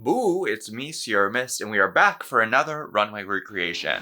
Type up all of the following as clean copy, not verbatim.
Boo, it's me, Sierra Mist, and we are back for another runway recreation.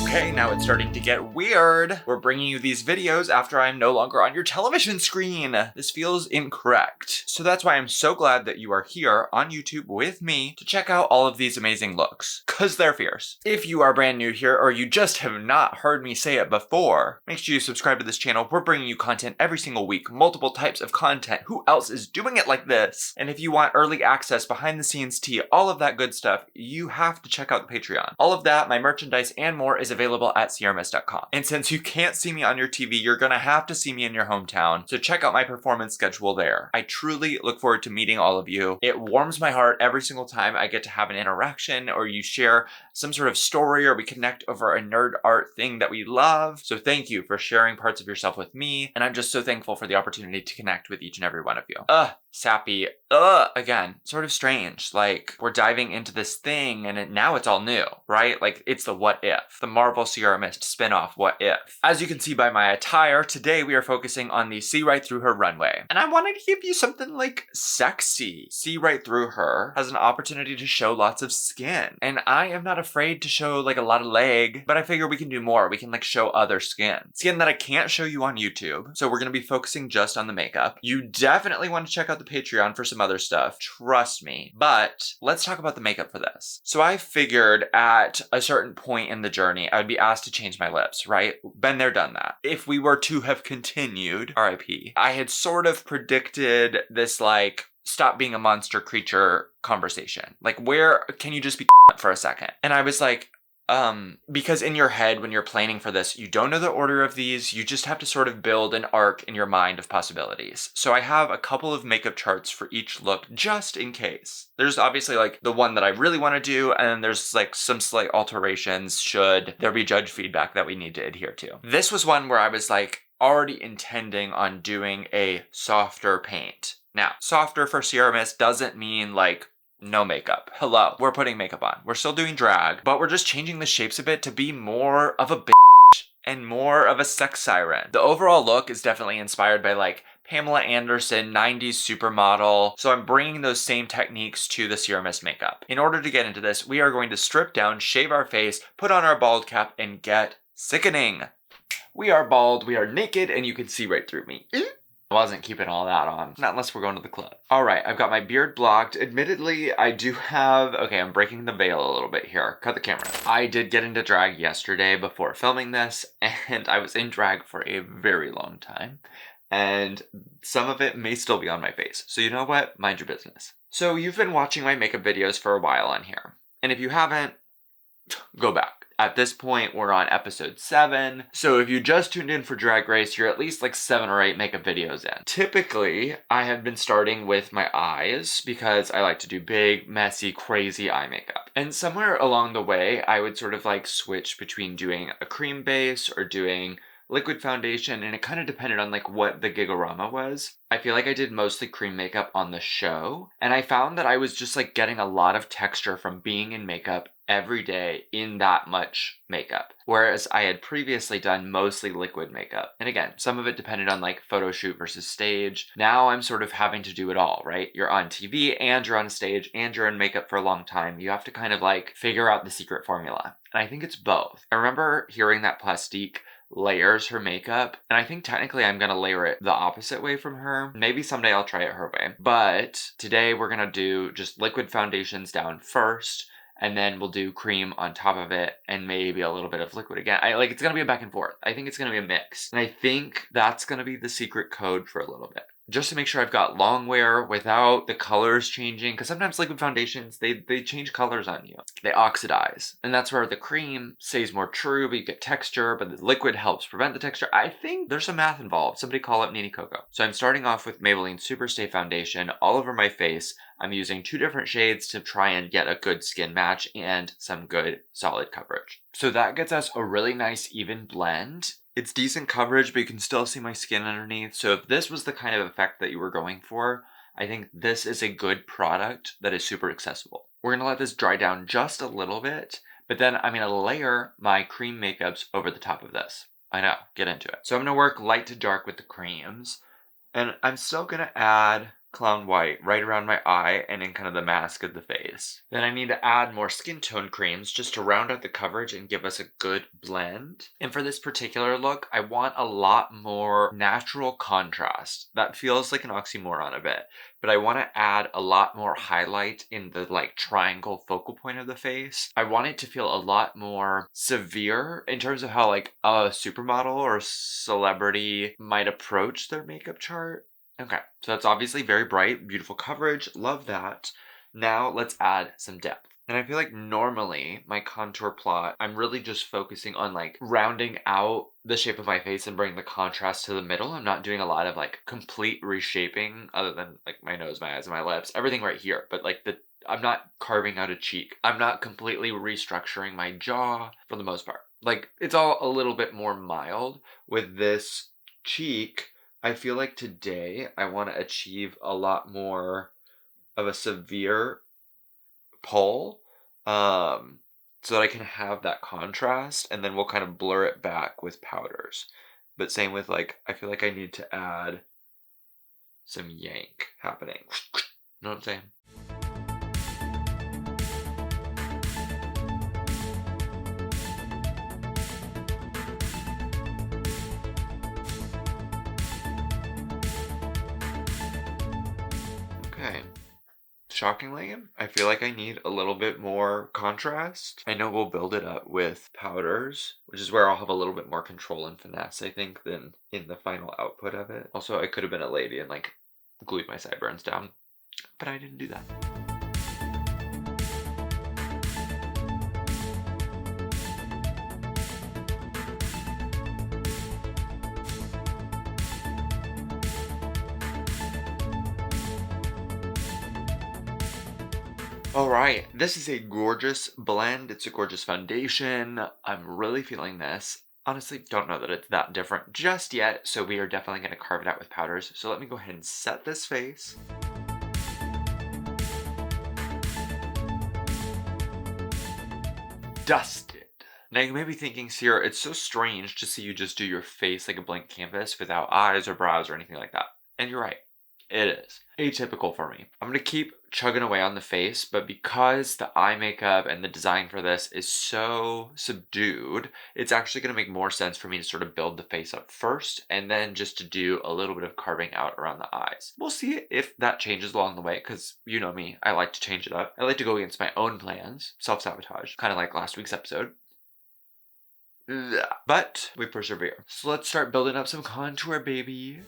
Okay, now it's starting to get weird. We're bringing you these videos after I'm no longer on your television screen. This feels incorrect. So that's why I'm so glad that you are here on YouTube with me to check out all of these amazing looks, cause they're fierce. If you are brand new here or you just have not heard me say it before, make sure you subscribe to this channel. We're bringing you content every single week, multiple types of content. Who else is doing it like this? And if you want early access, behind the scenes tea, all of that good stuff, you have to check out the Patreon. All of that, my merchandise and more is available at sierramist.com. And since you can't see me on your TV, you're gonna have to see me in your hometown. So check out my performance schedule there. I truly look forward to meeting all of you. It warms my heart every single time I get to have an interaction or you share some sort of story or we connect over a nerd art thing that we love. So thank you for sharing parts of yourself with me. And I'm just so thankful for the opportunity to connect with each and every one of you. Sappy. Again, sort of strange. Like, we're diving into this thing and now it's all new, right? Like, it's the what if. The Marvel Sierra Mist spinoff, what if. As you can see by my attire, today we are focusing on the See Right Through Her runway. And I wanted to give you something like sexy. See Right Through Her has an opportunity to show lots of skin. And I am not afraid to show like a lot of leg, but I figure we can do more. We can like show other skin. Skin that I can't show you on YouTube. So we're gonna be focusing just on the makeup. You definitely want to check out the Patreon for some other stuff, trust me. But let's talk about the makeup for this. So I figured at a certain point in the journey, I would be asked to change my lips, right? Been there, done that. If we were to have continued, RIP, I had sort of predicted this like, stop being a monster creature conversation. Like, where can you just be for a second? And I was like, because in your head, when you're planning for this, you don't know the order of these, you just have to sort of build an arc in your mind of possibilities. So I have a couple of makeup charts for each look, just in case. There's obviously like the one that I really want to do, and then there's like some slight alterations should there be judge feedback that we need to adhere to. This was one where I was like already intending on doing a softer paint. Now, softer for Sierra Mist doesn't mean like no makeup. Hello. We're putting makeup on. We're still doing drag, but we're just changing the shapes a bit to be more of a bitch and more of a sex siren. The overall look is definitely inspired by like Pamela Anderson, 90s supermodel. So I'm bringing those same techniques to the Sierra Mist makeup. In order to get into this, we are going to strip down, shave our face, put on our bald cap, and get sickening. We are bald, we are naked, and you can see right through me. I wasn't keeping all that on. Not unless we're going to the club. All right, I've got my beard blocked. Admittedly, I do have... Okay, I'm breaking the veil a little bit here. Cut the camera. I did get into drag yesterday before filming this, and I was in drag for a very long time. And some of it may still be on my face. So you know what? Mind your business. So you've been watching my makeup videos for a while on here. And if you haven't, go back. At this point, we're on episode 7. So if you just tuned in for Drag Race, you're at least like 7 or 8 makeup videos in. Typically, I have been starting with my eyes because I like to do big, messy, crazy eye makeup. And somewhere along the way, I would sort of like switch between doing a cream base or doing liquid foundation, and it kind of depended on like what the gigorama was. I feel like I did mostly cream makeup on the show, and I found that I was just like getting a lot of texture from being in makeup every day in that much makeup, whereas I had previously done mostly liquid makeup. And again, some of it depended on like photo shoot versus stage. Now I'm sort of having to do it all, right? You're on TV and you're on stage and you're in makeup for a long time. You have to kind of like figure out the secret formula. And I think it's both. I remember hearing that Plastique layers her makeup, and I think technically I'm gonna layer it the opposite way from her. Maybe someday I'll try it her way. But today we're gonna do just liquid foundations down first, and then we'll do cream on top of it, and maybe a little bit of liquid again. It's gonna be a back and forth. I think it's gonna be a mix. And I think that's gonna be the secret code for a little bit. Just to make sure I've got long wear without the colors changing, because sometimes liquid foundations, they change colors on you. They oxidize. And that's where the cream stays more true, but you get texture, but the liquid helps prevent the texture. I think there's some math involved. Somebody call up Nini Coco. So I'm starting off with Maybelline Superstay Foundation all over my face. I'm using 2 different shades to try and get a good skin match and some good solid coverage. So that gets us a really nice even blend. It's decent coverage, but you can still see my skin underneath. So if this was the kind of effect that you were going for, I think this is a good product that is super accessible. We're gonna let this dry down just a little bit, but then I'm gonna layer my cream makeups over the top of this. I know, get into it. So I'm gonna work light to dark with the creams. And I'm still gonna add Clown White right around my eye and in kind of the mask of the face. Then I need to add more skin tone creams just to round out the coverage and give us a good blend. And for this particular look, I want a lot more natural contrast. That feels like an oxymoron a bit, but I want to add a lot more highlight in the like triangle focal point of the face. I want it to feel a lot more severe in terms of how like a supermodel or celebrity might approach their makeup chart. Okay, so that's obviously very bright, beautiful coverage, love that. Now let's add some depth. And I feel like normally my contour plot, I'm really just focusing on like rounding out the shape of my face and bringing the contrast to the middle. I'm not doing a lot of like complete reshaping other than like my nose, my eyes, and my lips, everything right here. But like I'm not carving out a cheek. I'm not completely restructuring my jaw for the most part. Like it's all a little bit more mild with this cheek. I feel like today I want to achieve a lot more of a severe pull, so that I can have that contrast, and then we'll kind of blur it back with powders. But same with like, I feel like I need to add some yank happening. You know what I'm saying? Okay. Shockingly, I feel like I need a little bit more contrast. I know we'll build it up with powders, which is where I'll have a little bit more control and finesse, I think, than in the final output of it. Also, I could have been a lady and like glued my sideburns down, but I didn't do that. All right, this is a gorgeous blend. It's a gorgeous foundation. I'm really feeling this. Honestly, don't know that it's that different just yet, so we are definitely going to carve it out with powders. So let me go ahead and set this face. Dusted. Now you may be thinking, Sierra, it's so strange to see you just do your face like a blank canvas without eyes or brows or anything like that. And you're right. It is atypical for me. I'm gonna keep chugging away on the face, but because the eye makeup and the design for this is so subdued, it's actually gonna make more sense for me to sort of build the face up first and then just to do a little bit of carving out around the eyes. We'll see if that changes along the way, because you know me, I like to change it up. I like to go against my own plans, self-sabotage, kind of like last week's episode. But we persevere. So let's start building up some contour, baby.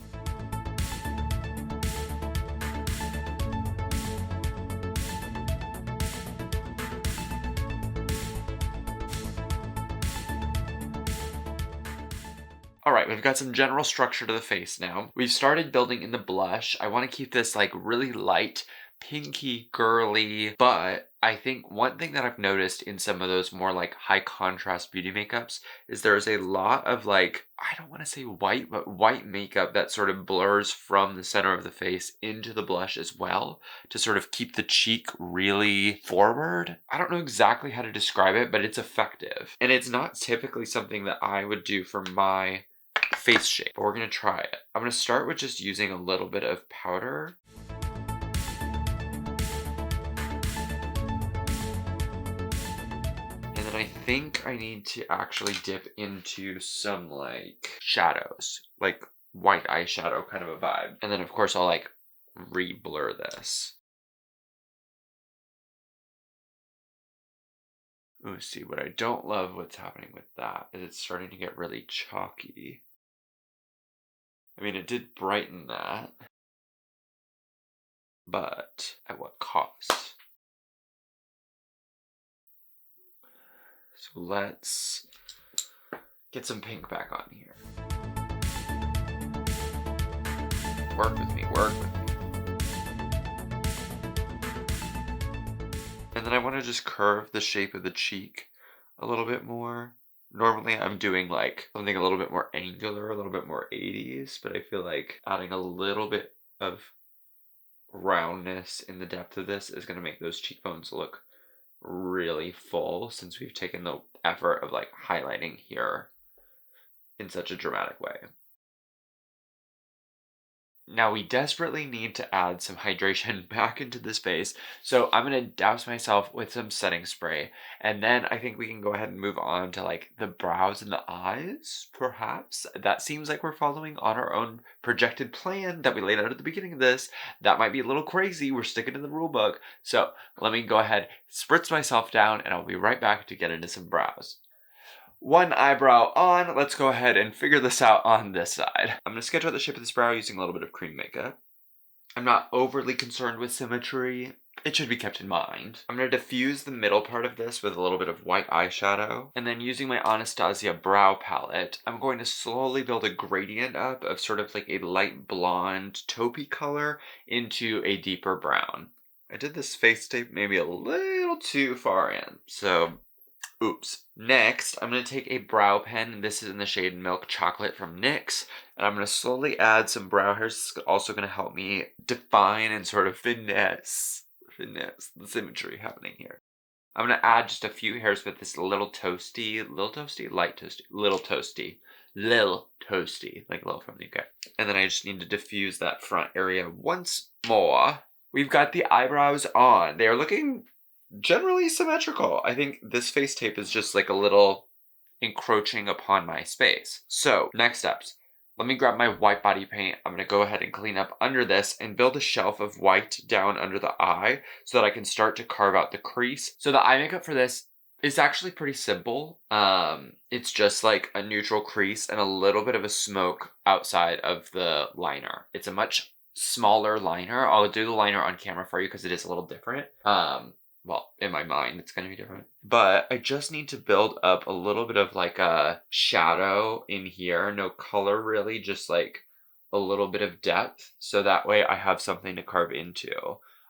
All right, we've got some general structure to the face now. We've started building in the blush. I want to keep this like really light, pinky, girly, but I think one thing that I've noticed in some of those more like high contrast beauty makeups is there's a lot of like, I don't want to say white, but white makeup that sort of blurs from the center of the face into the blush as well to sort of keep the cheek really forward. I don't know exactly how to describe it, but it's effective. And it's not typically something that I would do for my face shape, but we're gonna try it. I'm gonna start with just using a little bit of powder. And then I think I need to actually dip into some like shadows, like white eyeshadow kind of a vibe. And then of course I'll like re-blur this. Ooh, see, what I don't love what's happening with that is it's starting to get really chalky. I mean, it did brighten that, but at what cost? So let's get some pink back on here. Work with me, work with me. And then I want to just curve the shape of the cheek a little bit more. Normally I'm doing like something a little bit more angular, a little bit more 80s, but I feel like adding a little bit of roundness in the depth of this is going to make those cheekbones look really full, since we've taken the effort of like highlighting here in such a dramatic way. Now we desperately need to add some hydration back into this face, so I'm gonna douse myself with some setting spray, and then I think we can go ahead and move on to like the brows and the eyes, perhaps. That seems like we're following on our own projected plan that we laid out at the beginning of this. That might be a little crazy, we're sticking to the rule book. So let me go ahead, spritz myself down, and I'll be right back to get into some brows. One eyebrow on. Let's go ahead and figure this out on this side. I'm gonna sketch out the shape of this brow using a little bit of cream makeup. I'm not overly concerned with symmetry. It should be kept in mind. I'm gonna diffuse the middle part of this with a little bit of white eyeshadow. And then using my Anastasia brow palette, I'm going to slowly build a gradient up of sort of like a light blonde taupey color into a deeper brown. I did this face tape maybe a little too far in, so oops. Next, I'm going to take a brow pen, and this is in the shade Milk Chocolate from NYX, and I'm going to slowly add some brow hairs. It's also going to help me define and sort of finesse the symmetry happening here. I'm going to add just a few hairs with this little toasty, like Lil from the UK. And then I just need to diffuse that front area once more. We've got the eyebrows on. They are looking generally symmetrical. I think this face tape is just like a little encroaching upon my space. So next steps, let me grab my white body paint. I'm going to go ahead and clean up under this and build a shelf of white down under the eye so that I can start to carve out the crease. So the eye makeup for this is actually pretty simple. It's just like a neutral crease and a little bit of a smoke outside of the liner. It's a much smaller liner. I'll do the liner on camera for you because it is a little different. Well, in my mind, it's going to be different. But I just need to build up a little bit of like a shadow in here. No color really, just like a little bit of depth. So that way I have something to carve into.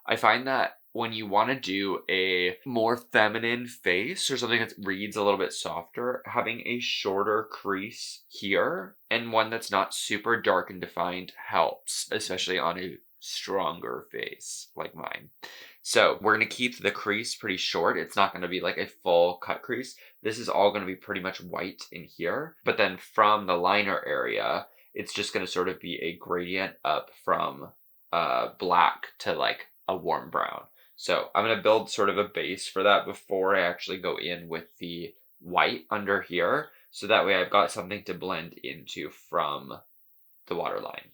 I find that when you want to do a more feminine face or something that reads a little bit softer, having a shorter crease here and one that's not super dark and defined helps, especially on a stronger face like mine. So we're going to keep the crease pretty short. It's not going to be like a full cut crease. This is all going to be pretty much white in here. But then from the liner area, it's just going to sort of be a gradient up from black to like a warm brown. So I'm going to build sort of a base for that before I actually go in with the white under here. So that way I've got something to blend into from the waterline.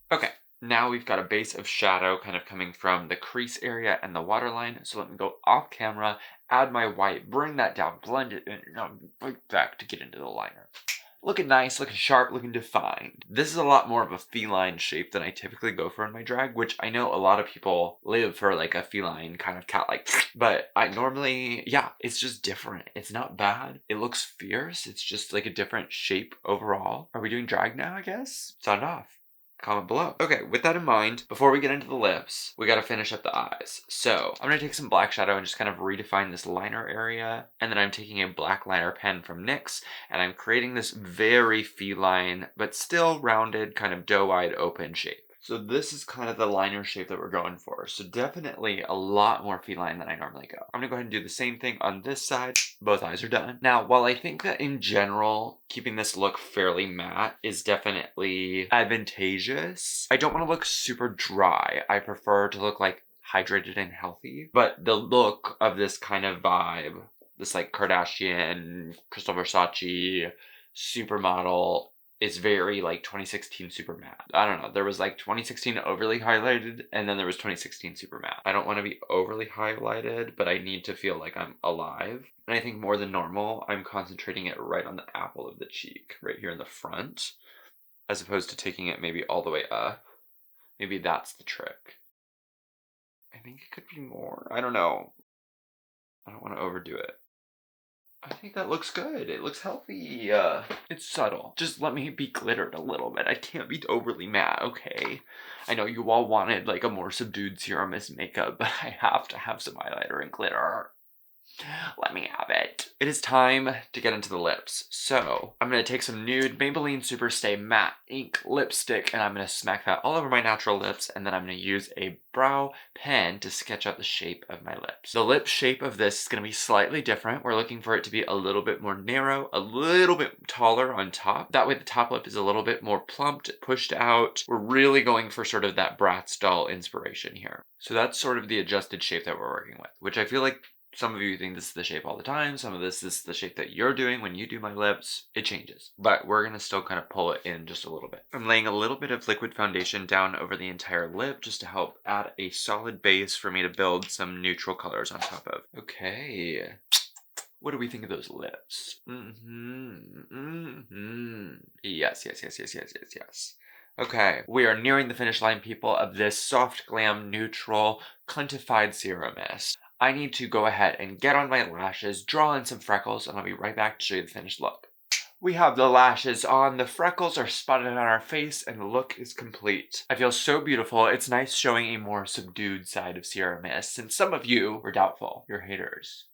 Okay. Now we've got a base of shadow kind of coming from the crease area and the waterline. So let me go off camera, add my white, bring that down, blend it, and right back to get into the liner. Looking nice, looking sharp, looking defined. This is a lot more of a feline shape than I typically go for in my drag, which I know a lot of people live for like a feline kind of cat-like. But I normally, yeah, it's just different. It's not bad. It looks fierce. It's just like a different shape overall. Are we doing drag now, I guess? Sound off. Comment below. Okay, with that in mind, before we get into the lips, we gotta finish up the eyes. So I'm gonna take some black shadow and just kind of redefine this liner area. And then I'm taking a black liner pen from NYX, and I'm creating this very feline, but still rounded, kind of doe-eyed open shape. So this is kind of the liner shape that we're going for. So definitely a lot more feline than I normally go. I'm gonna go ahead and do the same thing on this side. Both eyes are done. Now, while I think that in general, keeping this look fairly matte is definitely advantageous, I don't want to look super dry. I prefer to look like hydrated and healthy. But the look of this kind of vibe, this like Kardashian, Crystal Versace, supermodel, is very like 2016 super matte. I don't know. There was like 2016 overly highlighted and then there was 2016 super matte. I don't want to be overly highlighted, but I need to feel like I'm alive. And I think more than normal, I'm concentrating it right on the apple of the cheek, right here in the front, as opposed to taking it maybe all the way up. Maybe that's the trick. I think it could be more. I don't know. I don't want to overdo it. I think that looks good. It looks healthy. It's subtle. Just let me be glittered a little bit. I can't be overly matte, okay? I know you all wanted like a more subdued serum as makeup, but I have to have some highlighter and glitter. Let me have it. It is time to get into the lips. So I'm going to take some nude Maybelline Superstay Matte Ink Lipstick and I'm going to smack that all over my natural lips, and then I'm going to use a brow pen to sketch out the shape of my lips. The lip shape of this is going to be slightly different. We're looking for it to be a little bit more narrow, a little bit taller on top. That way the top lip is a little bit more plumped, pushed out. We're really going for sort of that Bratz doll inspiration here. So that's sort of the adjusted shape that we're working with, which I feel like some of you think this is the shape all the time. Some of this is the shape that you're doing when you do my lips. It changes, but we're going to still kind of pull it in just a little bit. I'm laying a little bit of liquid foundation down over the entire lip just to help add a solid base for me to build some neutral colors on top of. Okay. What do we think of those lips? Yes, yes, yes, yes, yes, yes, yes. Okay, we are nearing the finish line, people, of this soft glam neutral clintified serum mist. I need to go ahead and get on my lashes, draw in some freckles, and I'll be right back to show you the finished look. We have the lashes on, the freckles are spotted on our face, and the look is complete. I feel so beautiful. It's nice showing a more subdued side of Sierra Mist, since some of you were doubtful. You're haters.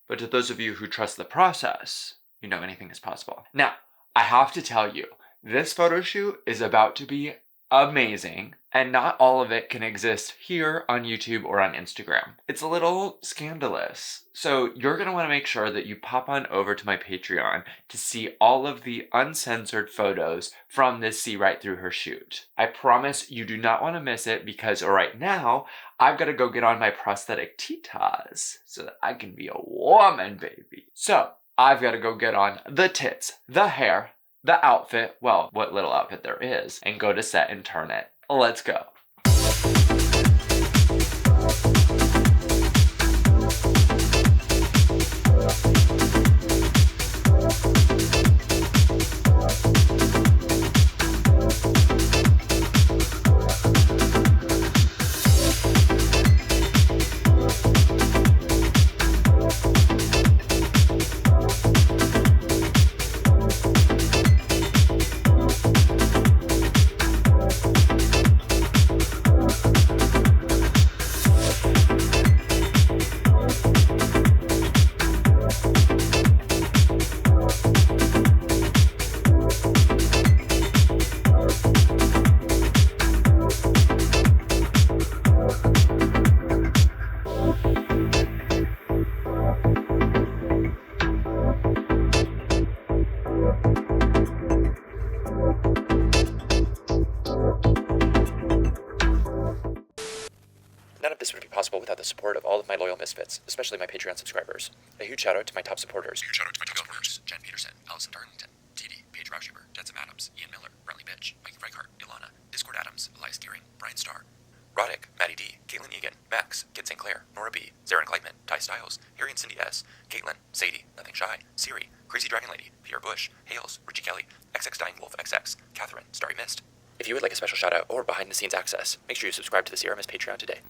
But to those of you who trust the process, you know anything is possible. Now, I have to tell you, this photo shoot is about to be amazing, and not all of it can exist here on YouTube or on Instagram. It's a little scandalous. So you're going to want to make sure that you pop on over to my Patreon to see all of the uncensored photos from this See Right Through Her shoot. I promise you do not want to miss it, because right now I've got to go get on my prosthetic titas so that I can be a woman, baby. So I've got to go get on the tits, the hair, the outfit, well, what little outfit there is, and go to set and turn it. Let's go. None of this would be possible without the support of all of my loyal misfits, especially my Patreon subscribers. A huge shout out to my top supporters. Jen Peterson, Allison Darlington, TD, Paige Rauschuber, Jensen Adams, Ian Miller, Brentley Bitch, Mikey Reichart, Ilana, Discord Adams, Elias Deering, Brian Starr, Roddick, Maddie D, Caitlin Egan, Max, Kid St. Clair, Nora B, Zarin Gleitman, Ty Styles, Harry and Cindy S, Caitlin, Sadie, Nothing Shy, Siri, Crazy Dragon Lady, Pierre Bush, Hales, Richie Kelly, XX Dying Wolf XX, Catherine, Starry Mist. If you would like a special shout out or behind the scenes access, make sure you subscribe to the Sierra Mist Patreon today.